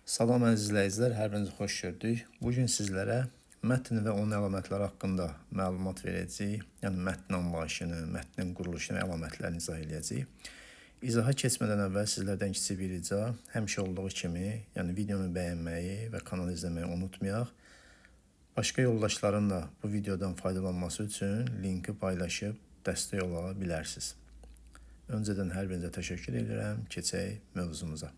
Salam əziz izləyicilər, hər birinizi xoş gördük. Bugün sizlərə mətn və onun əlamətləri haqqında məlumat verəcəyik. Yəni mətn anlayışını, mətnin quruluşunu və əlamətlərini izah edəcəyik. İzaha keçmədən əvvəl sizlərdən kiçik bir rica, həmişə olduğu kimi, yəni videonu bəyənməyi və kanalı izləməyi unutmayaq. Başqa yoldaşların da bu videodan faydalanması üçün linki paylaşıb dəstək ola bilərsiniz. Öncədən hər birinizə təşəkkür edirəm. Keçək mövzumuza.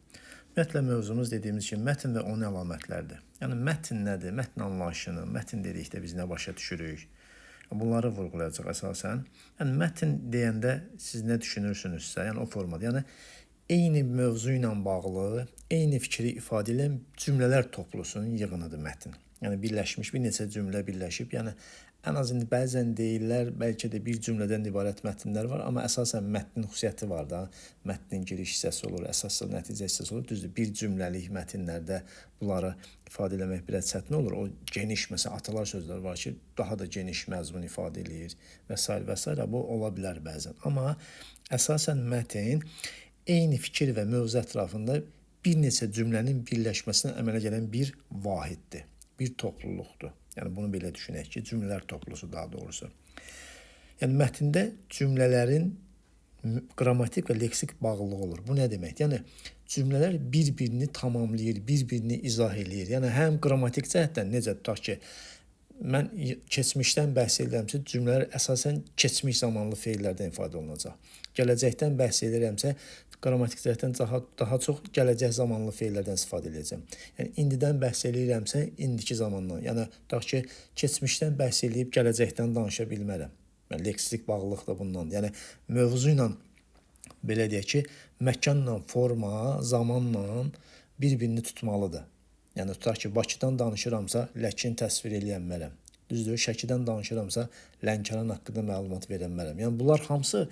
Ümumiyyətlə mövzumuz dediyimiz kimi mətn və onun əlamətləridir. Yəni mətn nədir? Mətn anlayışını, mətn dedikdə biz nə başa düşürük? Bunları vurğulayacaq əsasən. Yəni mətn deyəndə siz nə düşünürsünüzsə, yəni o formada, yəni eyni mövzu ilə bağlı, eyni fikri ifadə edən cümlələr toplusunun yığınıdır mətn. Yəni birləşmiş bir neçə cümlə birləşib, yəni ən az indi bəzən deyirlər, bəlkə də bir cümlədən ibarət mətnlər var, amma əsasən mətnin xüsusiyyəti var da. Mətnin giriş hissəsi olur, əsas nəticə hissəsi olur. Düzdür, bir cümləlik mətnlərdə bunları ifadə etmək biraz çətin olur. O geniş, məsələn, atalar sözləri var ki, daha da geniş məzmun ifadə eləyir və s. və s. Bu ola bilər bəzən. Amma əsasən mətn eyni fikir və mövzu ətrafında bir neçə cümlənin birləşməsinə əmələ gələn bir vahiddir, bir topluluqdur. Yəni bunu belə düşünək ki, cümlələr toplusu daha doğrusu. Yəni mətndə cümlələrin qrammatik və leksik bağlılığı olur. Bu nə demək? Yəni cümlələr bir-birini tamamlayır, bir-birini izah eləyir. Yəni həm qrammatik cəhətdən necə tutaq ki, mən keçmişdən bəhs edirəmsə, cümlələr əsasən keçmiş zamanlı feillərdən ifadə olunacaq. Gələcəkdən bəhs edirəmsə, qrammatik cəhətdən daha çox gələcək zamanlı feillərdən istifadə edəcəm. Yəni indidən bəhs edirəmsə, indiki zamandan. Yəni tutaq ki, keçmişdən bəhs edib gələcəkdən danışa bilmərəm. Yəni leksik bağlılıq da bundan. Yəni mövzu ilə belə deyək ki, məkanla, forma, zamanla bir-birini tutmalıdır. Yəni tutaq ki, Bakıdan danışıramsa, Ləkin təsvir eləyənmərəm. Düzdür, Şəkidən danışıramsa, Lənkəran haqqında məlumat verənmərəm. Yəni bunlar hamısı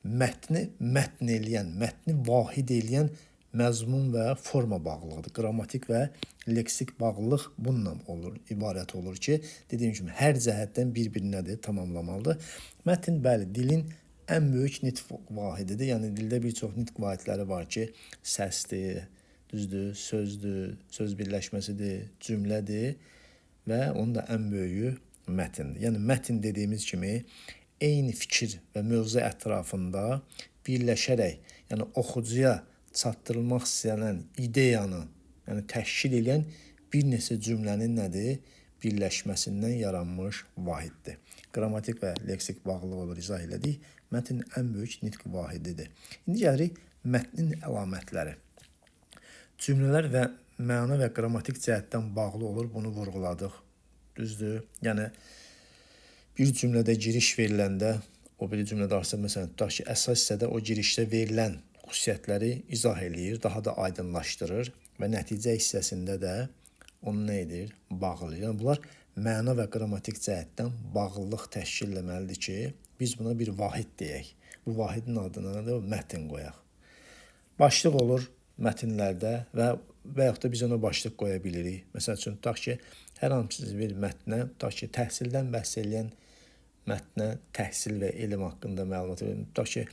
mətni mətn eləyən, mətni vahid eləyən məzmun və forma bağlılığıdır. Qrammatik və leksik bağlılıq bununla olur, ibarət olur ki, dediyim kimi hər cəhətdən bir-birinədir, tamamlamalıdır. Mətn bəli, dilin ən böyük nitq vahididir. Yəni dildə bir çox nitq vahidləri var ki, səsdir, düzdür, sözdür, söz birləşməsidir, cümlədir və onun da ən böyüyü mətndir. Yəni mətn dediyimiz kimi eyni fikir və mövzu ətrafında birləşərək, yəni oxucuya çatdırılmaq istənilən ideyanı, yəni təşkil edən bir neçə cümlənin nədir? Birləşməsindən yaranmış vahiddir. Qrammatik və leksik bağlılığı olur, izah elədik. Mətn ən böyük nitq vahididir. İndi gəlirik mətnin əlamətləri. Cümlələr və məna və qrammatik cəhətdən bağlı olur, bunu vurğuladıq. Düzdür? Yəni bir cümlədə giriş veriləndə, o biri cümlədə arsa məsələn tutaq ki, əsas hissədə o girişdə verilən xüsusiyyətləri izah eləyir, daha da aydınlaşdırır və nəticə hissəsində də onu nə edir? Bağlayır. Yəni bunlar məna və qrammatik cəhətdən bağlılıq təşkil etməlidir ki, biz buna bir vahid deyək. Bu vahidin adına da mətn qoyaq. Başlıq olur mətnlərdə və yaxud da biz ona başlıq qoya bilirik. Məsəl üçün, tutaq ki, hər hansı bir mətnə, tutaq ki, təhsildən bəhs edən mətnə təhsil və elm haqqında məlumat verir. Tutaq ki,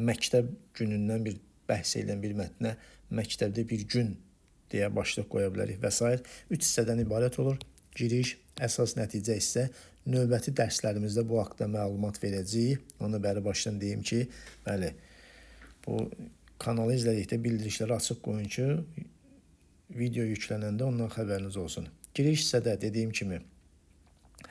məktəb günündən bir bəhs edən bir mətnə məktəbdə bir gün deyə başlıq qoya bilərik və s. 3 hissədən ibarət olur. Giriş, əsas nəticə hissə. Növbəti dərslərimizdə bu haqda məlumat verəcəyik. Onu bəri başdan deyim ki, bəli, bu kanalı izlədikdə bildirişləri açıq qoyun ki, video yüklənəndə ondan xəbəriniz olsun. Giriş hissədə dediyim kimi,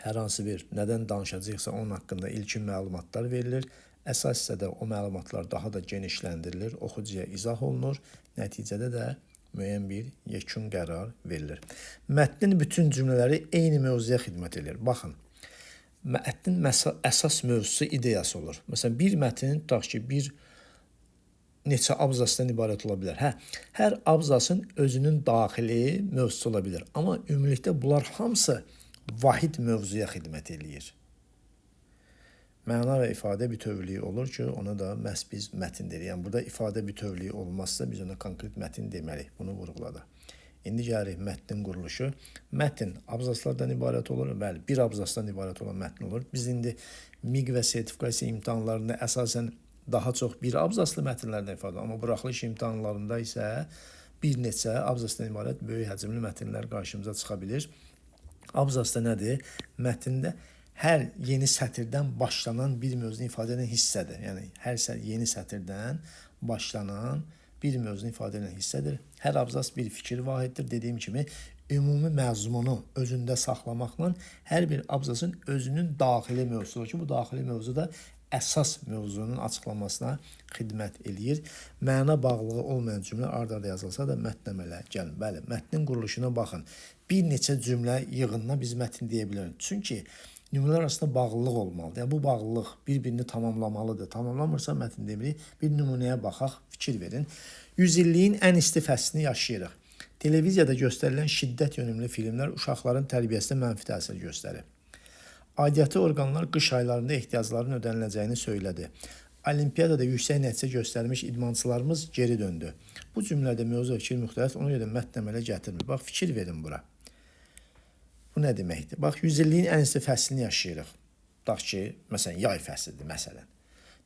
hər hansı bir nədən danışacaqsa onun haqqında ilkin məlumatlar verilir. Əsas hissədə o məlumatlar daha da genişləndirilir, oxucuya izah olunur. Nəticədə də müəyyən bir yekun qərar verilir. Mətnin bütün cümlələri eyni mövzuya xidmət edir. Baxın, mətnin əsas mövzusu ideyası olur. Məsələn, bir mətn, tutaq ki, bir neçə abzasdan ibarət ola bilər. Hər abzasın özünün daxili mövzusu ola bilər. Amma ümumilikdə bunlar hamısı vahid mövzuya xidmət eləyir. Məna və ifadə bütövlüyü olur ki, ona da məhz biz mətn deyirik. Yəni burada ifadə bütövlüyü olmazsa biz ona konkret mətn deməliyik. Bunu vurğuladıq. İndi gəlirik mətnin quruluşu. Mətn abzaslardan ibarət olur. Bəli, bir abzasdan ibarət olan mətn olur. Biz indi MİQ və sertifikasiya imtahanlarında əsasən daha çox bir abzaslı mətnlərdən ifadə, amma buraxılış imtahanlarında isə bir neçə abzasdan ibarət böyük həcmli mətnlər qarşımıza çıxa bilir. Abzasda nədir? Mətndə hər yeni sətirdən başlanan bir mövzunu ifadə edən hissədir. Yəni hər yeni sətirdən başlanan bir mövzunu ifadə edən hissədir. Hər abzas bir fikir vahiddir. Dediyim kimi ümumi məzmunu özündə saxlamaqla hər bir abzasın özünün daxili mövzusudur ki, bu daxili mövzu da əsas mövzunun açıqlanmasına xidmət eləyir. Məna bağlılığı olmayan cümlə ard-arda yazılsa da mətn əmələ gəlin. Bəli, mətnin quruluşuna baxın. Bir neçə cümlə yığınına biz mətn deyə bilərik. Çünki nümunələr arasında bağlılıq olmalıdır. Yəni bu bağlılıq bir-birini tamamlamalıdır. Tamamlamırsa mətn demirik. Bir nümunəyə baxaq, fikir verin. 100 illiyin ən isti fəslini yaşayırıq. Televiziyada göstərilən şiddət yönümlü filmlər uşaqların tərbiyəsinə mənfi təsir göstərir. Aidiyyatı orqanlar qış aylarında ehtiyacların ödəniləcəyini söylədi. Olimpiyadada yüksək nəticə göstərmiş idmançılarımız geri döndü. Bu cümlədə mövzu fikir müxtəlif, ona görə mətn əmələ gətirmir. Bax, fikir verin bura. Bu nə deməkdir? Bax, 100 illiyin ən isti fəslini yaşayırıq. Tutaq ki, məsələn, yay fəslidir, məsələn.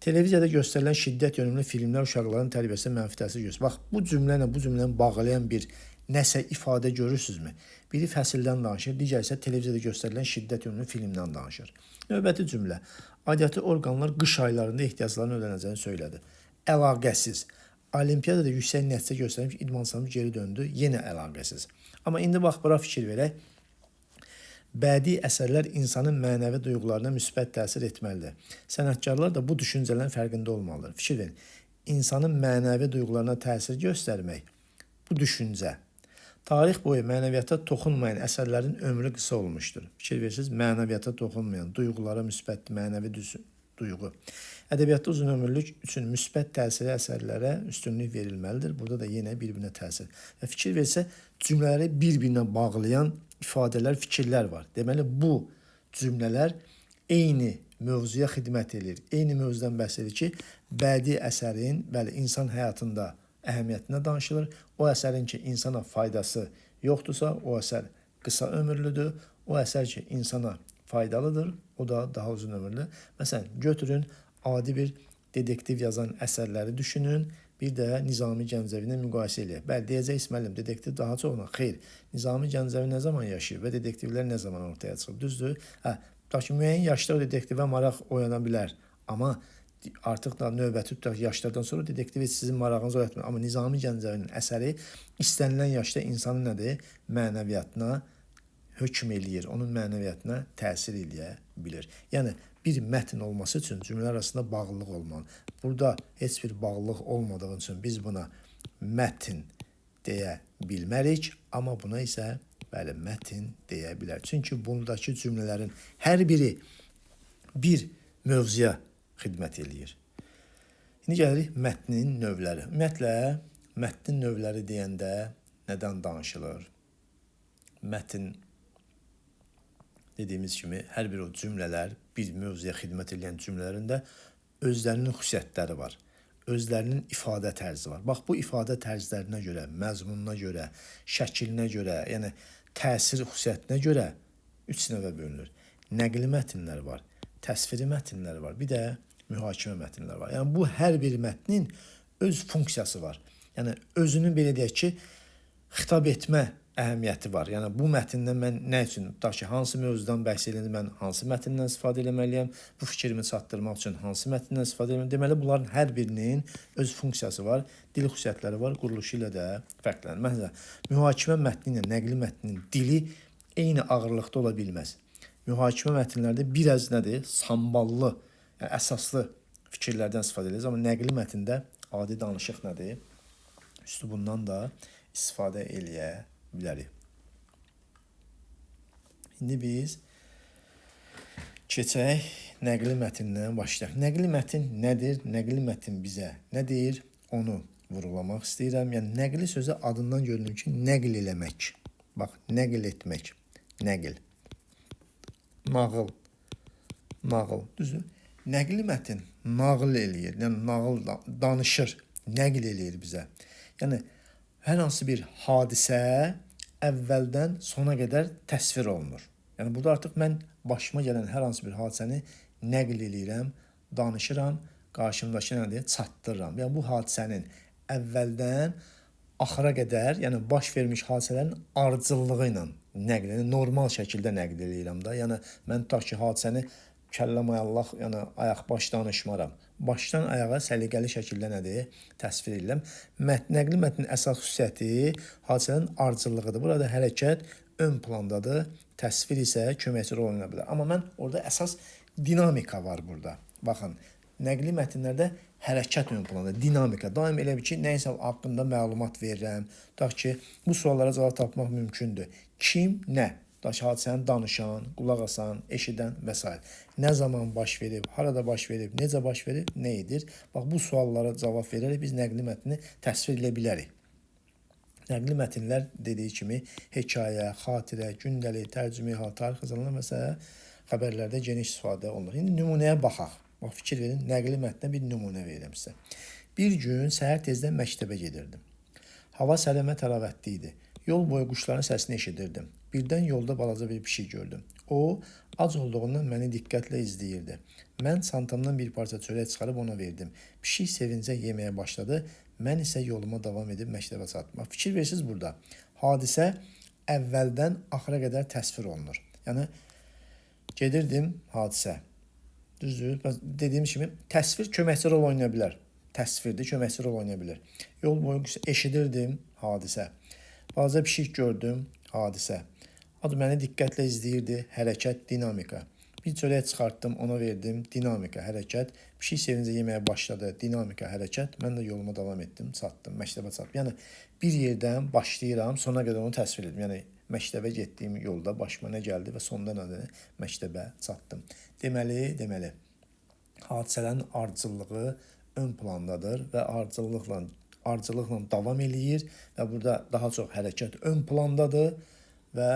Televiziyada göstərilən şiddət yönümlü filmlər uşaqların tərbiyəsinə mənfi təsir göstərir. Bax, bu cümlə ilə bu cümləni bağlayan bir nəsə ifadə görürsünüzmü? Biri fəsildən danışır, digər isə televiziyada göstərilən şiddət yönümlü filmdən danışır. Növbəti cümlə. Aidiyyatı orqanlar qış aylarında ehtiyaclarını ödənəcəyini söylədi. Əlaqəsiz. Olimpiyadada yüksək nəticə göstərmiş idmançılarımız geri döndü. Yenə əlaqəsiz. Amma indi bax, bura fikir verək. Bədii əsərlər insanın mənəvi duyğularına müsbət təsir etməlidir. Sənətkarlar da bu düşüncələrin fərqində olmalıdır. Fikir verin. İnsanın mənəvi duyğularına təsir göstərmək, bu düşüncə. Tarix boyu mənəviyyata toxunmayan əsərlərin ömrü qısa olmuşdur. Fikir verirsiniz, mənəviyyata toxunmayan, duyğulara müsbət, mənəvi duyğu. Ədəbiyyatda uzun ömürlük üçün müsbət təsirli əsərlərə üstünlük verilməlidir. Burada da yenə bir-birinə təsir. Və fikir versə, cümlələri bir-birinə bağlayan ifadələr, fikirlər var. Deməli, bu cümlələr eyni mövzuya xidmət edir. Eyni mövzudan bəhs edir ki, bədii əsərin, bəli, insan həyatında əhəmiyyətinə danışılır. O əsərin ki, insana faydası yoxdursa, o əsər qısa ömürlüdür. O əsər ki, insana faydalıdır, o da daha uzun ömürlü. Məsələn, götürün, adi bir dedektiv yazan əsərləri düşünün. Bir də Nizami Gəncəvi ilə müqayisə eləyək. Bəli, deyəcək müəllim, dedektiv daha çox ona. Xeyr, Nizami Gəncəvi nə zaman yaşayıb və dedektivlər nə zaman ortaya çıxıb? Düzdür? Tutaq ki, müəyyən yaşda o dedektivə maraq oyana bilər. Amma artıq da növbəti tutaq yaşlardan sonra dedektiv sizin marağınızı oyatmır. Amma Nizami Gəncəvinin əsəri istənilən yaşda insanın nədir? Mənəviyyatına hökm eləyir, onun mənəviyyatına təsir eləyə bilir. Yəni, bir mətn olması üçün cümlələr arasında bağlılıq olmalı. Burada heç bir bağlılıq olmadığı üçün biz buna mətn deyə bilmərik, amma buna isə bəli, mətn deyə bilər. Çünki bundakı cümlələrin hər biri bir mövzuya xidmət eləyir. İndi gəlirik mətnin növləri. Ümumiyyətlə, mətnin növləri deyəndə nədən danışılır? Mətn dediyimiz kimi, hər bir o cümlələr, bir mövzuya xidmət edən cümlələrində özlərinin xüsusiyyətləri var. Özlərinin ifadə tərzi var. Bax, bu ifadə tərzlərinə görə, məzmununa görə, şəklinə görə, yəni təsir xüsusiyyətinə görə 3 növə bölünür. Nəqli mətnlər var, təsviri mətnlər var, bir də mühakimə mətnlər var. Yəni, bu hər bir mətnin öz funksiyası var. Yəni, özünün belə deyək ki, xitab etmə əhəmiyyəti var. Yəni, bu mətndən mən nə üçün, tutaq ki, hansı mövzudan bəhs edilir, mən hansı mətndən istifadə etməliyəm, bu fikrimi çatdırmaq üçün hansı mətndən istifadə etməliyəm. Deməli, bunların hər birinin öz funksiyası var, dili xüsusiyyətləri var, quruluşu ilə də fərqlənir. Məsələn, mühakimə mətni ilə nəqli mətnin dili eyni ağırlıqda ola bilməz. Mühakimə mətnlərdə biraz nədir? Samballı, yəni əsaslı fikirlərdən istifadə edilir. Amma nəqli mətndə adi danışıq nədir? Üslubundan da istifadə eləyə bilərik. İndi biz keçək nəqli mətndən başlayaq. Nəqli mətn nədir? Nəqli mətn bizə nə deyir? Onu vurğulamaq istəyirəm. Yəni, nəqli sözü adından görünür ki, nəql eləmək. Bax, nəql etmək. Nəql. Nağıl. Nağıl. Düzdür? Nəqli mətn nağıl eləyir. Yəni, nağıl danışır. Nəql eləyir bizə. Yəni, hər hansı bir hadisə əvvəldən sona qədər təsvir olunur. Yəni, burada artıq mən başıma gələn hər hansı bir hadisəni nəql eləyirəm, danışıram, qarşımdakı nədir? Çatdırıram. Yəni, bu hadisənin əvvəldən axıra qədər, yəni baş vermiş hadisələrin ardıcıllığı ilə nəql, yəni normal şəkildə nəql edirəm də. Yəni mən tutaq ki, hadisəni kəllə-mayallaq, yəni ayaq-baş danışmaram. Başdan ayağa səliqəli şəkildə nədir? Təsvir edirəm. Nəqli mətnin əsas xüsusiyyəti hadisənin ardıcıllığıdır. Burada hərəkət ön plandadır, təsvir isə köməkçi rol oynaya bilər. Amma mən orada əsas dinamika var burada. Baxın, nəqli mətnlərdə hərəkət ön planda, dinamika. Daim elə bir ki, nəysə haqqında məlumat verirəm. Tutaq ki, bu suallara cavab tapmaq mümkündür. Kim, nə? Hadisəni danışan, qulaq asan, eşidən və s. Nə zaman baş verib, harada baş verib, necə baş verib, nə edir? Bax, bu suallara cavab verərək biz nəqli mətni təsvir edə bilərik. Nəqli mətnlər dediyi kimi hekayə, xatirə, gündəlik, tərcümeha, tarix yazılanlar və s. xəbərlərdə geniş istifadə olunur. İndi nümunəyə baxaq. Bax, fikir verin, nəqli mətnə bir nümunə verirəm sizə. Bir gün səhər tezdən məktəbə gedirdim. Hava səlimə təravətli idi. Yol boyu quşların səsini eşidirdim. Birdən yolda balaca bir pişik gördüm. O, ac olduğundan məni diqqətlə izləyirdi. Mən çantamdan bir parça çörək çıxarıb ona verdim. Pişik sevincə yeməyə başladı. Mən isə yoluma davam edib məktəbə çatdım. Fikir versiniz burada. Hadisə əvvəldən axıra qədər təsvir olunur. Yəni, gedirdim hadisə. Düzdür. Dediyim kimi, təsvir köməkçi rol oynaya bilər. Təsvirdir, köməkçi rol oynaya bilər. Yol boyu eşidirdim hadisə. Balaca pişik gördüm, hadisə. Adı məni diqqətlə izləyirdi, hərəkət, dinamika. Bir çörək çıxartdım, ona verdim, dinamika, hərəkət. Pişik sevincə yeməyə başladı, dinamika, hərəkət. Mən də yoluma davam etdim, çatdım, məktəbə çatdım. Yəni, bir yerdən başlayıram, sona qədər onu təsvir edim. Yəni, məktəbə getdiyim yolda başıma nə gəldi və sonda nədir? Məktəbə çatdım. Deməli, hadisələrin ardıcıllığı ön plandadır və ardıcıllıqla davam eləyir və burada daha çox hərəkət ön plandadır və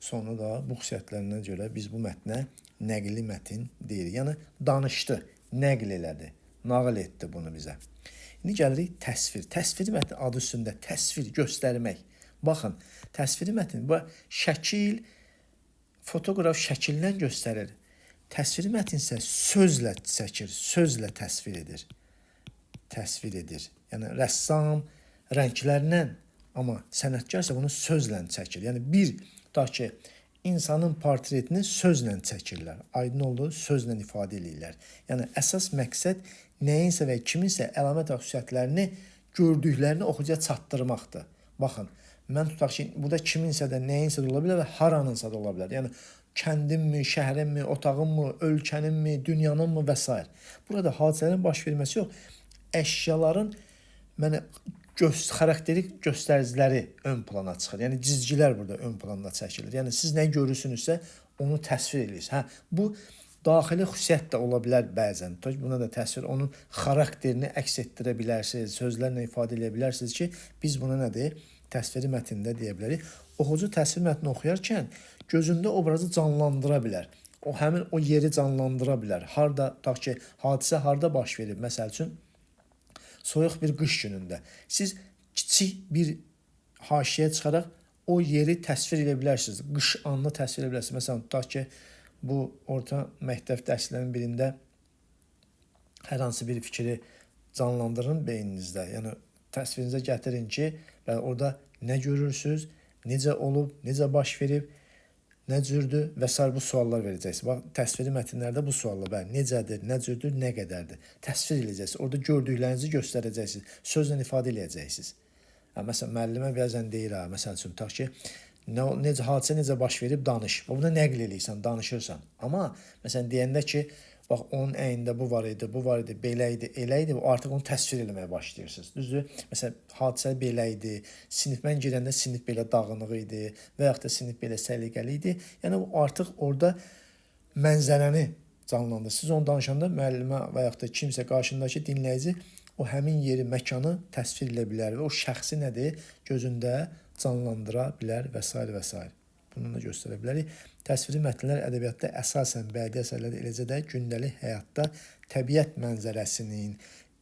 sonra da bu xüsusiyyətlərinə görə biz bu mətnə nəqli mətin deyirik. Yəni, danışdı, nəql elədi, nağıl etdi bunu bizə. İndi gəlirik təsvir. Təsviri mətn adı üstündə təsvir, göstərmək. Baxın, təsviri mətn, bu şəkil, fotoqraf şəkildən göstərir. Təsviri mətn isə sözlə çəkir, sözlə təsvir edir. Təsvir edir. Yəni, rəssam rənglərlə, amma sənətkar isə bunu sözlə çəkir. Yəni, tutaq ki, insanın portretini sözlə çəkirlər. Aydın oldu, sözlə ifadə edirlər. Yəni, əsas məqsəd nəyinsə və kiminsə əlamət və xüsusiyyətlərini gördüklərini oxucuya çatdırmaqdır. Baxın, mən tutaq ki, burada kiminsə də nəyinsə də ola bilər və haranınsa da ola bilər. Yəni, kəndinmi, şəhərinmi, otağınmı, ölkəninmi, dünyanınmı və s. Burada hadisələrin baş verməsi yox, əşyaların xarakterik göstəriciləri ön plana çıxır. Yəni, cizgilər burada ön planda çəkilir. Yəni, siz nə görürsünüzsə, onu təsvir edirsiniz. Bu, daxili xüsusiyyət də ola bilər bəzən. Buna da təsvir, onun xarakterini əks etdirə bilərsiniz, sözlərlə ifadə edə bilərsiniz ki, biz buna nədir? Təsviri mətndə deyə bilərik. Oxucu təsvir mətni oxuyarkən gözündə obrazı canlandıra bilər. Həmin o yeri canlandıra bilər. Harda, tutaq ki, hadisə harda baş verir? Məsəl üçün, soyuq bir qış günündə. Siz kiçik bir haşiyə çıxaraq o yeri təsvir edə bilərsiniz. Qış anını təsvir edə bilərsiniz. Məsələn, tutaq ki, bu orta məktəb dərslərinin birində hər hansı bir fikri canlandırın beyninizdə. Yəni, təsvirinizə gətirin ki, orada nə görürsünüz, necə olub, necə baş verib, nə cürdür və s. bu suallar verəcəksiniz. Bax, təsviri mətnlərdə bu suallar, necədir, nə cürdür, nə qədərdir. Təsvir edəcəksiniz. Orada gördüklərinizi göstərəcəksiniz. Sözlə ifadə edəcəksiniz. Məsələn, müəllimə bəzən deyir, məsəl üçün, tutaq ki, hadisə necə baş verib, danış. Buna nəql edirsən, danışırsan. Amma, məsələn, deyəndə ki, bax, onun əyində bu var idi, belə idi, elə idi, artıq onu təsvir eləməyə başlayırsınız. Düzdür? Məsələn, hadisə belə idi, sinifmən girəndə sinif belə dağınıq idi və yaxud da sinif belə səliqəli idi. Yəni, artıq orada mənzərəni canlandır. Siz onu danışanda müəllimə və yaxud da kimsə qarşındakı dinləyici o həmin yeri, məkanı təsvir edə bilər və o şəxsi nədir? Gözündə canlandıra bilər və s. və s. Bunu da göstərə bilərik. Təsviri mətnlər ədəbiyyatda əsasən bədii əsərlərdə, eləcə də gündəlik həyatda təbiət mənzərəsinin,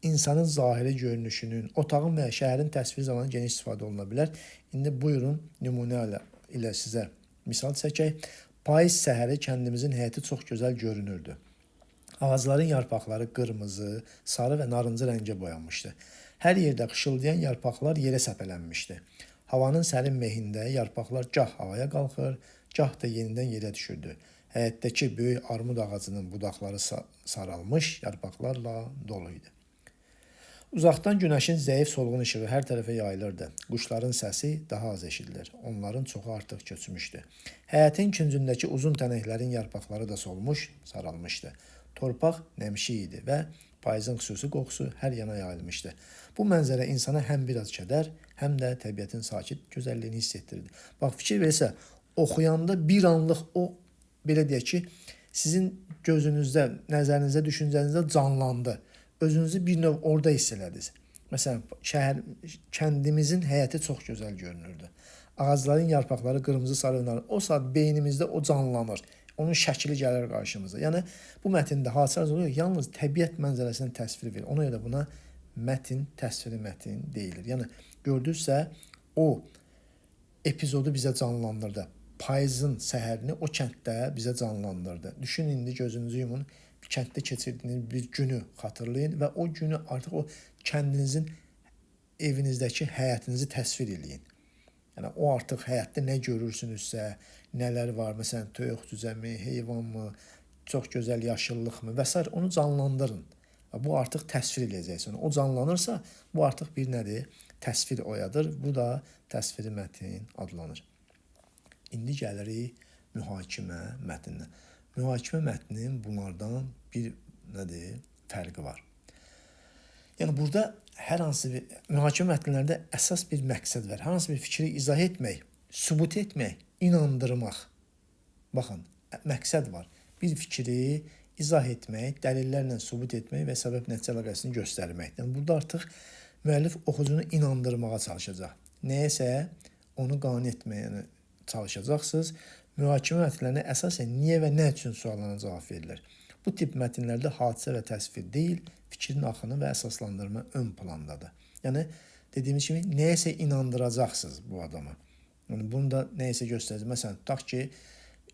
insanın zahiri görünüşünün, otağın və şəhərin təsviri zamanı geniş istifadə oluna bilər. İndi buyurun, nümunə ilə sizə misal çəkək. Payız səhəri kəndimizin həyəti çox gözəl görünürdü. Ağacların yarpaqları qırmızı, sarı və narıncı rəngə boyanmışdı. Hər yerdə xışıldayan yarpaqlar yerə səpələnmişdi. Havanın sərin mehində yarpaqlar gah havaya qalxır, gah da yenidən yerə düşürdü. Həyətdəki böyük armud ağacının budaqları saralmış yarpaqlarla dolu idi. Uzaqdan günəşin zəif solğun işığı hər tərəfə yayılırdı. Quşların səsi daha az eşidilir. Onların çoxu artıq köçmüşdü. Həyətin küncündəki uzun tənəklərin yarpaqları da solmuş, saralmışdı. Torpaq nəmişi idi və payızın xüsusi qoxusu hər yana yayılmışdı. Bu mənzərə insana həm biraz kədər, həm də təbiətin sakit gözəlliyini hiss etdirirdi. Bax, fikir versə, oxuyanda bir anlıq o, belə deyək ki, sizin gözünüzdə, nəzərinizdə, düşüncənizdə canlandı. Özünüzü bir növ orada hiss elədiniz. Məsələn, kəndimizin həyəti çox gözəl görünürdü. Ağacların yarpaqları qırmızı sarı, o saat beynimizdə o canlanır. Onun şəkli gəlir qarşımıza. Yəni, bu mətndə hadisələr oluyor, yalnız təbiət mənzərəsinin təsviri verir. Ona görə buna mətin, təsviri mətin deyilir. Yəni, gördünüzsə, o epizodu bizə canlandırdı. Payızın səhərini o kənddə bizə canlandırdı. Düşün, indi gözünüzü yumun, kənddə keçirdiyiniz bir günü xatırlayın və o günü artıq o kəndinizin evinizdəki həyətinizi təsvir eləyin. Yəni, o artıq həyətdə nə görürsünüzsə, nələr var, məsələn, toyuq cüzəmi, heyvanmı, çox gözəl yaşıllıqmı və s. onu canlandırın. Bu artıq təsvir eləyəcəksiniz. O canlanırsa, bu artıq bir nədir? Təsvir oyadır. Bu da təsviri mətin adlanır. İndi gəlirik mühakimə mətninə. Mühakimə mətninin bunlardan bir fərqi var. Yəni, burada hər hansı bir mühakimə mətnlərdə əsas bir məqsəd var. Hər hansı bir fikri izah etmək, sübut etmək, inandırmaq. Baxın, məqsəd var. Bir fikri izah etmək, dəlillərlə sübut etmək və səbəb-nəticə əlaqəsini göstərmək. Yəni, burada artıq müəllif oxucunu inandırmağa çalışacaq. Nəyəsə onu qane etməyə çalışacaqsınız. Mühakimə mətnlərinə əsasən niyə və nə üçün suallarına cavab verilir. Bu tip mətnlərdə hadisə və təsvir deyil, fikrin axını və əsaslandırma ön plandadır. Yəni, dediyimiz kimi, nəyəsə inandıracaqsınız bu adama. Yəni, bunu da nəyəsə göstərəcək. Məsələn, tutaq ki,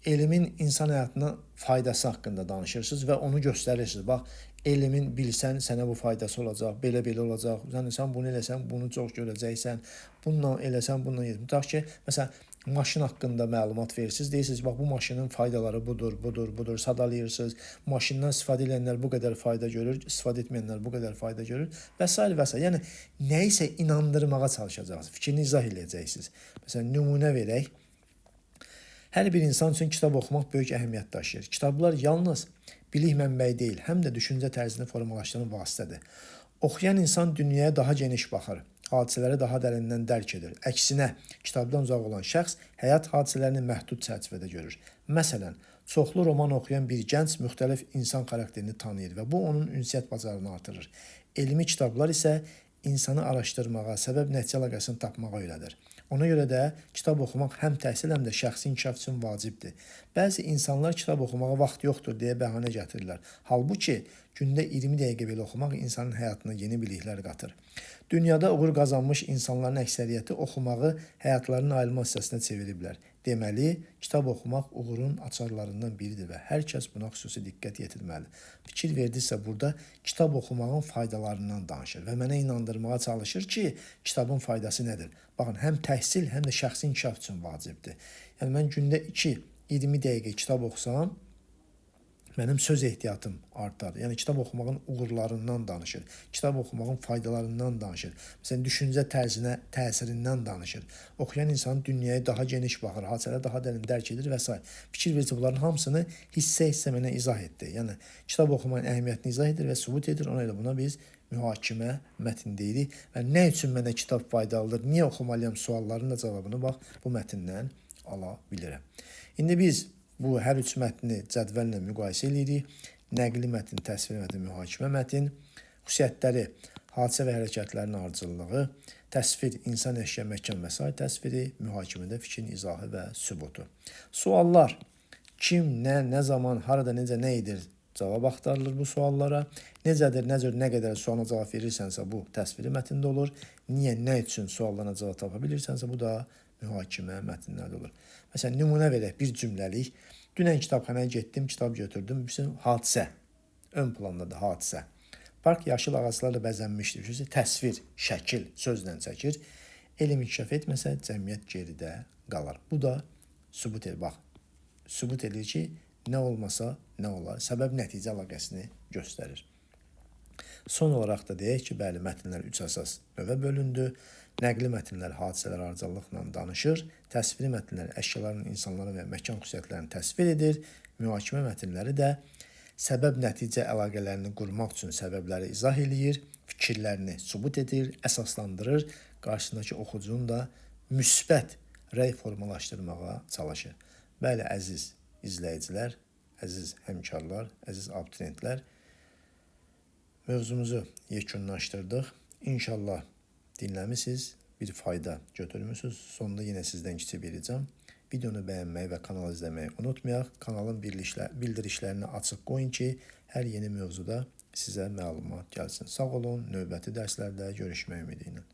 elmin insan həyatına faydası haqqında danışırsınız və onu göstərirsiniz. Bax, elmin bilsən, sənə bu faydası olacaq, belə-belə olacaq. Sən bunu eləsən, bunu çox görəcəksən, bununla eləsən, bununla yedim. Tutaq ki, məsələn, maşın haqqında məlumat verirsiniz. Deyirsiniz, bax, bu maşının faydaları budur, sadalayırsınız. Maşından istifadə edənlər bu qədər fayda görür, istifadə etməyənlər bu qədər fayda görür və s. və s. Yəni, nəyisə inandırmağa çalışacaqsınız, fikrini izah edəcəksiniz. Məsələn, nümunə verək. Hər bir insan üçün kitab oxumaq böyük əhəmiyyət daşıyır. Kitablar yalnız bilik mənbəyi deyil, həm də düşüncə tərzini formalaşdıran vasitədir. Oxuyan insan dünyaya daha geniş baxır, hadisələri daha dərindən dərk edir. Əksinə, kitabdan uzaq olan şəxs həyat hadisələrini məhdud çərçivədə görür. Məsələn, çoxlu roman oxuyan bir gənc müxtəlif insan xarakterini tanıyır və bu onun ünsiyyət bacarığını artırır. Elmi kitablar isə insanı araşdırmağa, səbəb-nəticə əlaqəsini tapmağa öyrədir. Ona görə də kitab oxumaq həm təhsil, həm də şəxsi inkişaf üçün vacibdir. Bəzi insanlar kitab oxumağa vaxt yoxdur deyə bəhanə gətirirlər. Halbuki, gündə 20 dəqiqə belə oxumaq insanın həyatına yeni biliklər qatır. Dünyada uğur qazanmış insanların əksəriyyəti oxumağı həyatlarının ayrılmaz hissəsinə çeviriblər. Deməli, kitab oxumaq uğurun açarlarından biridir və hər kəs buna xüsusi diqqət yetirməli. Fikir verdinizsə, burada kitab oxumağın faydalarından danışır və mənə inandırmağa çalışır ki, kitabın faydası nədir? Baxın, həm təhsil, həm də şəxsi inkişaf üçün vacibdir. Yəni, mən gündə 20 dəqiqə kitab oxusam, mənim söz ehtiyatım artar. Yəni, kitab oxumağın uğurlarından danışır. Kitab oxumağın faydalarından danışır. Məsələn, düşüncə tərzinə təsirindən danışır. Oxuyan insan dünyaya daha geniş baxır, hadisələri daha dərin dərk edir və s. Fikir verici, bunların hamısını hissə-hissə mənə izah etdi. Yəni, kitab oxumanın əhəmiyyətini izah edir və sübut edir. Ona görə buna biz mühakimə mətn deyirik. Və nə üçün mənə kitab faydalıdır, niyə oxumalıyam suallarının da cavabını bax, bu mətndən ala bilirəm. İndi biz bu hər üç mətni cədvəllə müqayisə edirik. Nəqli mətn, təsviri mətn, mühakimə mətn, xüsusiyyətləri, hadisə və hərəkətlərin ardıcıllığı, təsvir, insan, əşya, məkan və s. təsviri, mühakimədə fikrin izahı və sübutu. Suallar: kim, nə zaman, harada, necə, nə edir? Cavab axtarılır bu suallara. Necədir, nə cür, nə qədər sualına cavab verirsənsə, bu təsviri mətndə olur. Niyə, nə üçün suallarına cavab tapa bilirsənsə, bu da mühakimə mətnlərdə olur. Məsələn, nümunə verək, bir cümləlik. Dünən kitabxanaya getdim, kitab götürdüm. Hadisə, ön plandadır hadisə. Park yaşıl ağaclarla bəzənmişdir. Çünki təsvir, şəkil sözlə çəkir. Elm inkişaf etməsə cəmiyyət geridə qalar. Bu da sübut edir. Bax, sübut edir ki, nə olmasa nə olar. Səbəb-nəticə əlaqəsini göstərir. Son olaraq da deyək ki, bəli, mətnlər 3 əsas növə bölündü. Nəqli mətnlər hadisələr ardıcıllıqla danışır. Təsviri mətnlər əşyaların, insanların və məkan xüsusiyyətlərini təsvir edir. Mühakimə mətnləri də səbəb-nəticə əlaqələrini qurmaq üçün səbəbləri izah eləyir, fikirlərini sübut edir, əsaslandırır, qarşısındakı oxucunun da müsbət rəy formalaşdırmağa çalışır. Bəli, əziz izləyicilər, əziz həmkarlar, əziz abituriyentlər, mövzumuzu yekunlaşdırdıq. İnşallah dinləmisiniz, bir fayda götürmüsünüz. Sonunda yenə sizdən kiçik bir ricam. Videonu bəyənməyi və kanalı izləməyi unutmayaq. Kanalın bildirişlərini açıq qoyun ki, hər yeni mövzuda sizə məlumat gəlsin. Sağ olun, növbəti dərslərdə görüşmək ümidi ilə.